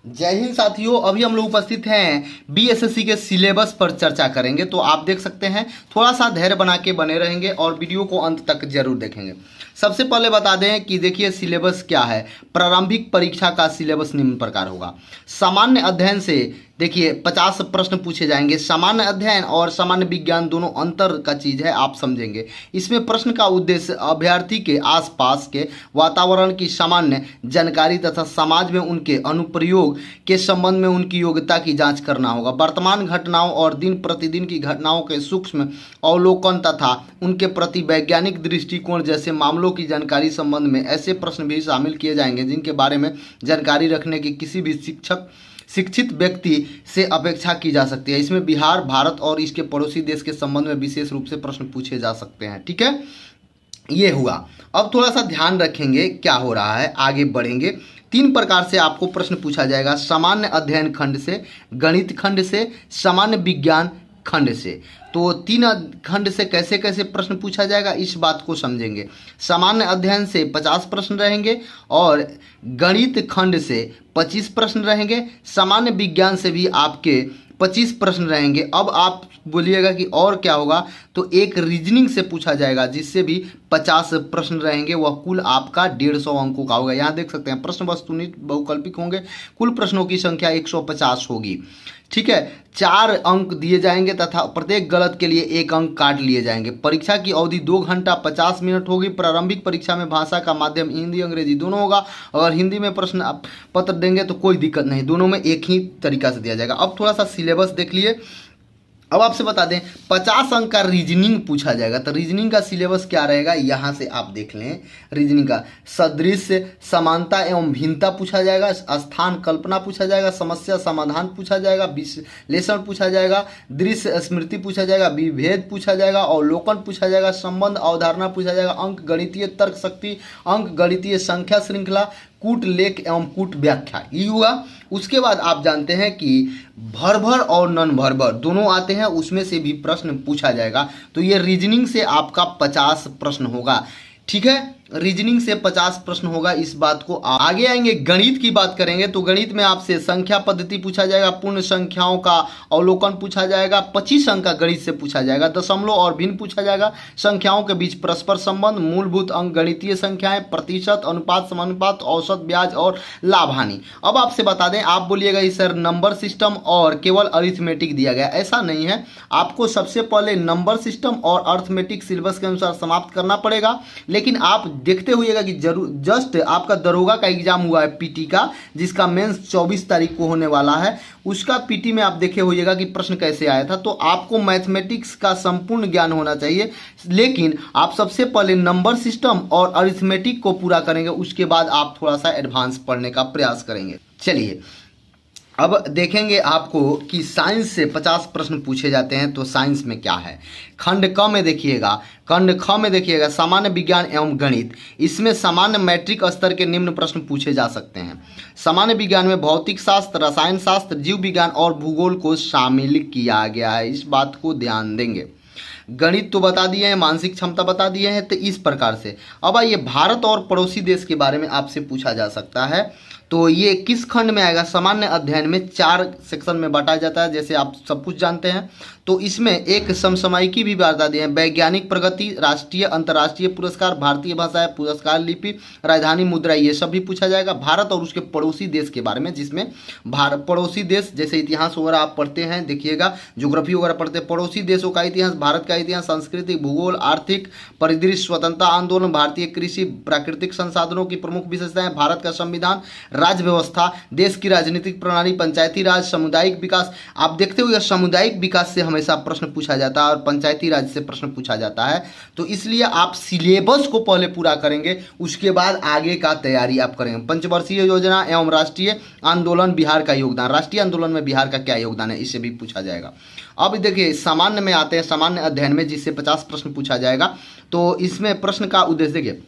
जय हिंद साथियों, अभी हम लोग उपस्थित हैं बीएसएससी के सिलेबस पर चर्चा करेंगे। तो आप देख सकते हैं, थोड़ा सा धैर्य बना के बने रहेंगे और वीडियो को अंत तक जरूर देखेंगे। सबसे पहले बता दें कि देखिए सिलेबस क्या है। प्रारंभिक परीक्षा का सिलेबस निम्न प्रकार होगा। सामान्य अध्ययन से देखिए 50 प्रश्न पूछे जाएंगे। सामान्य अध्ययन और सामान्य विज्ञान दोनों अंतर का चीज़ है, आप समझेंगे। इसमें प्रश्न का उद्देश्य अभ्यर्थी के आसपास के वातावरण की सामान्य जानकारी तथा समाज में उनके अनुप्रयोग के संबंध में उनकी योग्यता की जांच करना होगा। वर्तमान घटनाओं और दिन प्रतिदिन की घटनाओं के सूक्ष्म अवलोकन तथा उनके प्रति वैज्ञानिक दृष्टिकोण जैसे मामलों की जानकारी संबंध में ऐसे प्रश्न भी शामिल किए जाएंगे जिनके बारे में जानकारी रखने की किसी भी शिक्षित व्यक्ति से अपेक्षा की जा सकती है। इसमें बिहार, भारत और इसके पड़ोसी देश के संबंध में विशेष रूप से प्रश्न पूछे जा सकते हैं। ठीक है, ये हुआ। अब थोड़ा सा ध्यान रखेंगे क्या हो रहा है, आगे बढ़ेंगे। 3 प्रकार से आपको प्रश्न पूछा जाएगा। सामान्य अध्ययन खंड से, गणित खंड से, सामान्य विज्ञान खंड से। तो 3 खंड से कैसे कैसे प्रश्न पूछा जाएगा इस बात को समझेंगे। सामान्य अध्ययन से 50 प्रश्न रहेंगे और गणित खंड से 25 प्रश्न रहेंगे। सामान्य विज्ञान से भी आपके 25 प्रश्न रहेंगे। अब आप बोलिएगा कि और क्या होगा, तो एक रीजनिंग से पूछा जाएगा जिससे भी 50 प्रश्न रहेंगे। वह कुल आपका 150 अंकों का होगा। यहाँ देख सकते हैं प्रश्न वस्तुनिष्ठ बहुकल्पिक होंगे। कुल प्रश्नों की संख्या 150 होगी। ठीक है, 4 अंक दिए जाएंगे तथा प्रत्येक गलत के लिए 1 अंक काट लिए जाएंगे। परीक्षा की अवधि 2 घंटा 50 मिनट होगी। प्रारंभिक परीक्षा में भाषा का माध्यम हिंदी अंग्रेजी दोनों होगा। अगर हिंदी में प्रश्न आप पत्र देंगे तो कोई दिक्कत नहीं, दोनों में एक ही तरीका से दिया जाएगा। अब थोड़ा सा सिलेबस देख लिए। अब आपसे बता दें 50 अंक का रीजनिंग पूछा जाएगा। तो रीजनिंग का सिलेबस क्या रहेगा, यहाँ से आप देख लें। रीजनिंग का सदृश्य, समानता एवं भिन्नता पूछा जाएगा, स्थान कल्पना पूछा जाएगा, समस्या समाधान पूछा जाएगा, विश्लेषण पूछा जाएगा, दृश्य स्मृति पूछा जाएगा, विभेद पूछा जाएगा, अवलोकन पूछा जाएगा, संबंध अवधारणा पूछा जाएगा, अंक गणितीय तर्क शक्ति, अंक गणितीय संख्या श्रृंखला, कूट लेख एवं कूट व्याख्या, ये हुआ। उसके बाद आप जानते हैं कि भर और नन भर दोनों आते हैं, उसमें से भी प्रश्न पूछा जाएगा। तो ये रीजनिंग से आपका 50 प्रश्न होगा। ठीक है, रीजनिंग से 50 प्रश्न होगा। इस बात को आगे आएंगे। गणित की बात करेंगे तो गणित में आपसे संख्या पद्धति पूछा जाएगा, पूर्ण संख्याओं का अवलोकन पूछा जाएगा, 25 अंक का गणित से पूछा जाएगा, दशमलव और भिन्न पूछा जाएगा, संख्याओं के बीच परस्पर संबंध, मूलभूत अंक गणितीय संख्याएं, प्रतिशत, अनुपात, समानुपात, औसत, ब्याज और लाभ हानि। अब आपसे बता दें, आप बोलिएगा सर नंबर सिस्टम और केवल अरिथमेटिक दिया गया। ऐसा नहीं है, आपको सबसे पहले नंबर सिस्टम और अरिथमेटिक सिलेबस के अनुसार समाप्त करना पड़ेगा। लेकिन आप देखते हुएगा कि जरूर जस्ट आपका दरोगा का एग्जाम हुआ है पीटी का, जिसका मेंस 24 तारीख को होने वाला है। उसका पीटी में आप देखे होइएगा कि प्रश्न कैसे आया था। तो आपको मैथमेटिक्स का संपूर्ण ज्ञान होना चाहिए, लेकिन आप सबसे पहले नंबर सिस्टम और अरिथमेटिक को पूरा करेंगे, उसके बाद आप थोड़ा सा एडवांस पढ़ने का प्रयास करेंगे। चलिए अब देखेंगे आपको कि साइंस से 50 प्रश्न पूछे जाते हैं। तो साइंस में क्या है, खंड क में देखिएगा, खंड ख में देखिएगा सामान्य विज्ञान एवं गणित। इसमें सामान्य मैट्रिक स्तर के निम्न प्रश्न पूछे जा सकते हैं। सामान्य विज्ञान में भौतिक शास्त्र, रसायन शास्त्र, जीव विज्ञान और भूगोल को शामिल किया गया है। इस बात को ध्यान देंगे। गणित तो बता दिए हैं, मानसिक क्षमता बता दिए हैं। तो इस प्रकार से अब आइए भारत और पड़ोसी देश के बारे में आपसे पूछा जा सकता है। तो ये किस खंड में आएगा, सामान्य अध्ययन में 4 सेक्शन में बांटा जाता है, जैसे आप सब कुछ जानते हैं। तो इसमें एक समसामयिकी भी बता दिए हैं, वैज्ञानिक प्रगति, राष्ट्रीय अंतर्राष्ट्रीय पुरस्कार, भारतीय भाषाएं, पुरस्कार लिपि, राजधानी मुद्रा, ये सब भी पूछा जाएगा। भारत और उसके पड़ोसी देश के बारे में, जिसमें पड़ोसी देश जैसे इतिहास वगैरह आप पढ़ते हैं, देखिएगा ज्योग्राफी वगैरह पढ़ते हैं, पड़ोसी देशों का इतिहास, भारत का इतिहास, संस्कृति, भूगोल, आर्थिक परिदृश्य, स्वतंत्रता आंदोलन, भारतीय कृषि, प्राकृतिक संसाधनों की प्रमुख विशेषताएं, भारत का संविधान, राज्य व्यवस्था, देश की राजनीतिक प्रणाली, पंचायती राज, सामुदायिक विकास। आप देखते हुए सामुदायिक विकास से हमेशा प्रश्न पूछा जाता है और पंचायती राज से प्रश्न पूछा जाता है। तो इसलिए आप सिलेबस को पहले पूरा करेंगे, उसके बाद आगे का तैयारी आप करेंगे। पंचवर्षीय योजना एवं राष्ट्रीय आंदोलन, बिहार का योगदान, राष्ट्रीय आंदोलन में बिहार का क्या योगदान है, इससे भी पूछा जाएगा। अब देखिए सामान्य में आते हैं, सामान्य अध्ययन में जिससे 50 प्रश्न पूछा जाएगा। तो इसमें प्रश्न का उद्देश्य देखिए,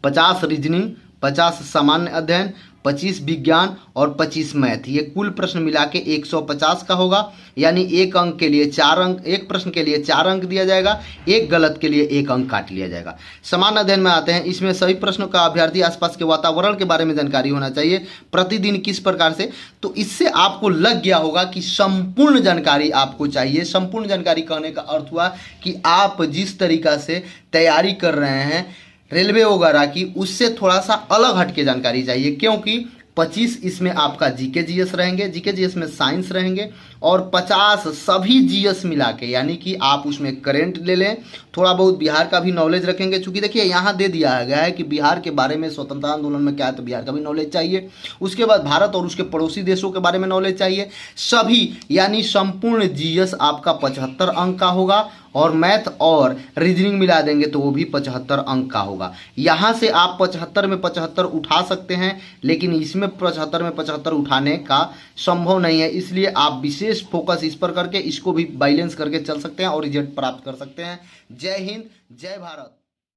50 रीजनिंग, 50 सामान्य अध्ययन, 25 विज्ञान और 25 मैथ। ये कुल प्रश्न मिला के 150 का होगा, यानी एक अंक के लिए 4 अंक, एक प्रश्न के लिए 4 अंक दिया जाएगा, एक गलत के लिए 1 अंक काट लिया जाएगा। सामान्य अध्ययन में आते हैं, इसमें सभी प्रश्नों का अभ्यर्थी आसपास के वातावरण के बारे में जानकारी होना चाहिए, प्रतिदिन किस प्रकार से। तो इससे आपको लग गया होगा कि संपूर्ण जानकारी आपको चाहिए। संपूर्ण जानकारी कहने का अर्थ हुआ कि आप जिस तरीका से तैयारी कर रहे हैं रेलवे वगैरह की, उससे थोड़ा सा अलग हटके जानकारी चाहिए, क्योंकि 25 इसमें आपका जीके जीएस रहेंगे, जीके जीएस में साइंस रहेंगे, और 50 सभी जीएस मिला के, यानी कि आप उसमें करंट ले लें, थोड़ा बहुत बिहार का भी नॉलेज रखेंगे। चूंकि देखिए यहाँ दे दिया गया है कि बिहार के बारे में स्वतंत्रता आंदोलन में क्या है, तो बिहार का भी नॉलेज चाहिए। उसके बाद भारत और उसके पड़ोसी देशों के बारे में नॉलेज चाहिए। सभी यानी संपूर्ण जीएस आपका 75 अंक का होगा, और मैथ और रीजनिंग मिला देंगे तो वो भी 75 अंक का होगा। यहाँ से आप 75 में 75 उठा सकते हैं, लेकिन इसमें 75 में 75 उठाने का संभव नहीं है। इसलिए आप विशेष फोकस इस पर करके इसको भी बैलेंस करके चल सकते हैं और रिजल्ट प्राप्त कर सकते हैं। जय हिंद, जय भारत।